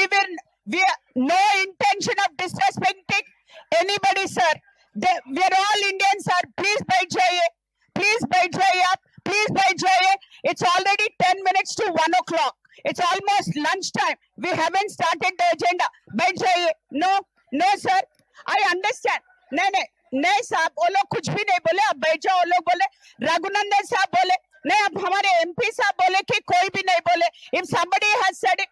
We no intention of disrespecting anybody, sir. We are all Indians, sir. Please bait jaiye. Please bait jaiye up. Please bait jaiye. It's already 10 minutes to 1 o'clock. It's almost lunchtime. We haven't started the agenda. Bait jaiye. No, sir. I understand. नहीं साहब, वो लोग कुछ भी नहीं बोले. अब बैठ जाओ. वो लोग बोले, रघुनंदन साहब बोले, नहीं अब हमारे MP साहब बोले कि कोई भी नहीं बोले. If somebody has said it,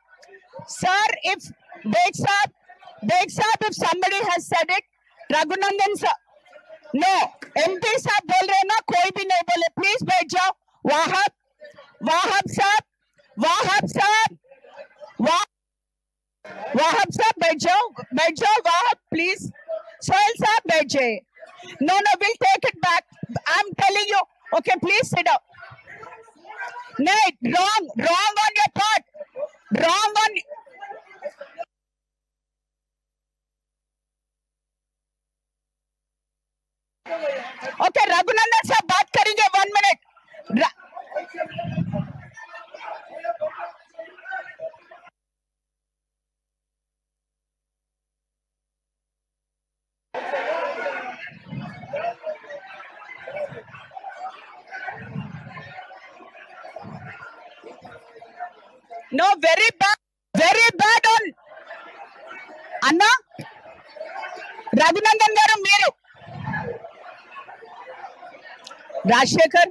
sir, if Beg साहब, if somebody has said it, Raghunandan साहब, no, MP साहब बोल रहे ना, कोई भी नहीं बोले. Please बैठ जाओ. वाहब साहब, बैठ जाओ. वाहब, please. Sohail साहब बैठ जाइए. No, we'll take it back. I'm telling you. Okay, please sit down. No, wrong on your part. Wrong on. Okay, Raghunandan साहब बात करेंगे 1 minute. No, very bad on Anna Raghunandan garu meeru Rajshekhar.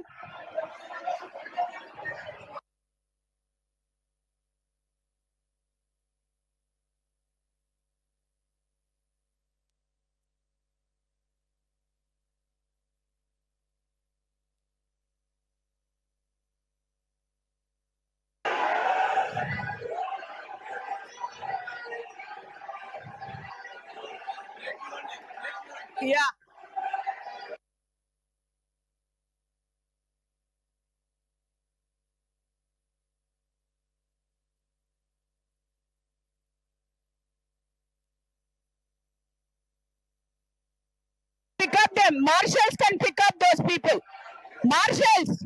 Yeah. Pick up them. Marshals can pick up those people. Marshals.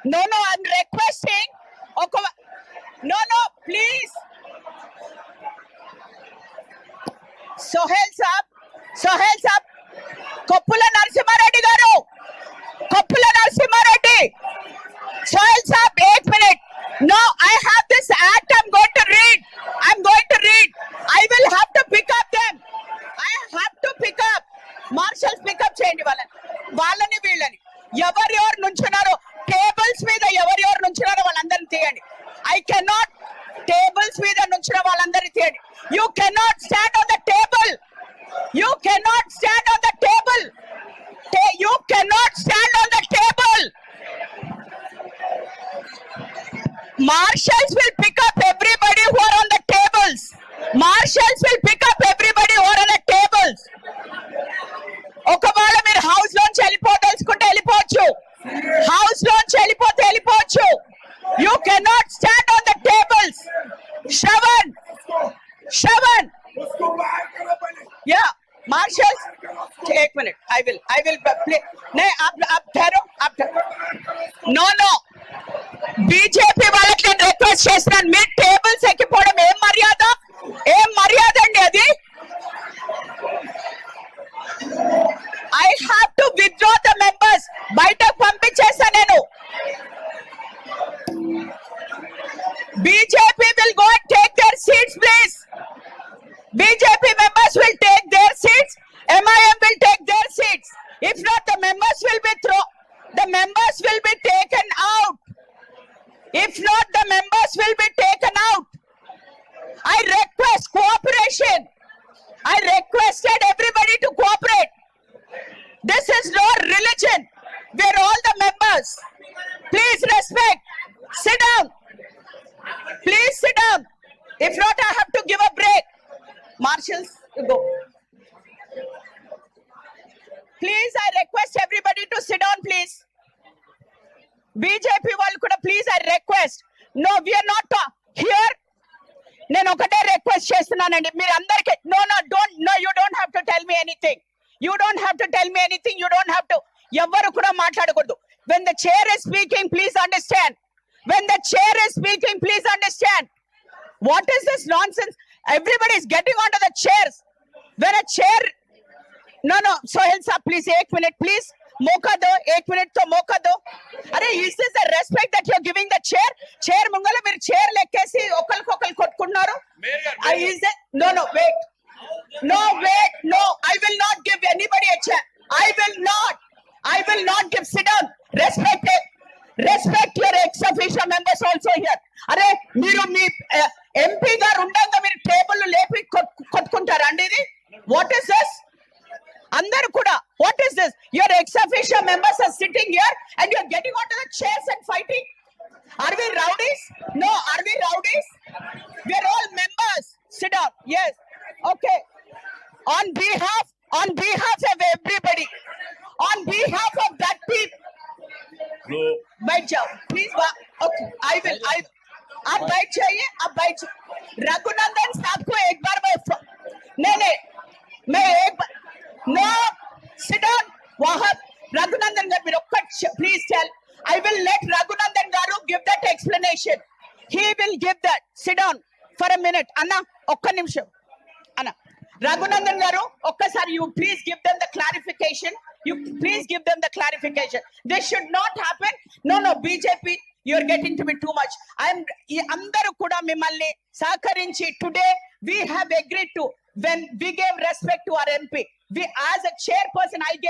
No, I'm requesting. Okay. No, please. Sohail sahab, Koppula Narasimhareddy garu. Sohail sahab, 8 minutes. No, I have this act I'm going to read. I will have to pick up them. Marshals pick up చేయండి వాళ్ళని వీళ్ళని. ఎవరు నుంచున్నారో tables మీద నుంచున్నారో వాళ్ళందరిని తీయండి. I cannot tables మీద నుంచిన వాళ్ళందరిని తీయండి. You cannot stand on the table. You cannot stand on the table. Marshals will pick up everybody who are on the tables. ఒకవేళ మీరు హౌస్ లోంచి వెళ్ళిపోదలుచుకుంటే వెళ్ళిపోవచ్చు. You cannot stand on the tables. Shravan. Yeah, Marshals. 1 minute. I will play. नहीं आप ठहरो. No. BJP వాళ్ళకి నేను request చేస్తున్నాను, మీ టేబుల్స్ ఎక్కిపోవడం ఏం మర్యాద అండి అది. I have to withdraw the members. బయటకు పంపించేసా నేను. BJP will go and take their seats, please. BJP members will take their seats. MIM will take their seats. If not, the members will be taken out. I request cooperation. I requested everybody to cooperate. This is no religion. We are all the members. Please respect. Sit down. Please sit down. If not, I have to give a break. Marshals, you go. Please, I request everybody to sit down, please. BJP వాళ్ళు కూడా please I request, no we are not here. నేను ఒకటే request చేస్తున్నానండి మీరు అందరికి, you don't have to tell me anything, you don't have to tell me anything, you don't have to, ఎవరు కూడా మాట్లాడకూడదు. when the chair is speaking, please understand, when the chair is speaking, please understand. What is this nonsense? Everybody is getting onto the chairs when a chair, no Sohail sir, please 1 minute please, मौका दो 1 minute तो मौका दो. अरे is this the respect that you are giving the chair? chair ముంగల మీరు chair లెక్కేసి ఒకరికొకరు కొట్టుకుంటున్నారు. No wait, no, I will not give anybody a chair. I will not give. Sit down. Respect your ex officio members also here. అరే మీరు మీ MP గారు ఉండగా మీరు table లేపి కొట్టుకుంటారా అండి? ఇది వాట్ ఇస్ దిస్? అందరూ కూడా what is this? Your ex official members are sitting here and you are getting on to the chairs and fighting. Are we rowdies? No, are we rowdies? We are all members. Sit down. Yes. Okay. On behalf of everybody, on behalf of that people, No. बैठ जाओ please. Okay I will आप बैठ जाइए, आप बैठ. रघुनंदन साहब को एक बार मैं एक बार नो सिट डाउन. वहां रघुनंदन गाరు మీరు ఒక్క please tell. I will let Raghunandan garu give that explanation. He will give that. Sit down for a minute. Anna ఒక్క నిమిషం అన్న. Raghunandan garu ఒక్కసారి you please give them the clarification. You please give them the clarification. This should not happen. No BJP, you are getting to be too much. అందరూ కూడా మిమ్మల్ని సహకరించి today we have agreed to, when we gave respect to our MP, we as a chairperson I gave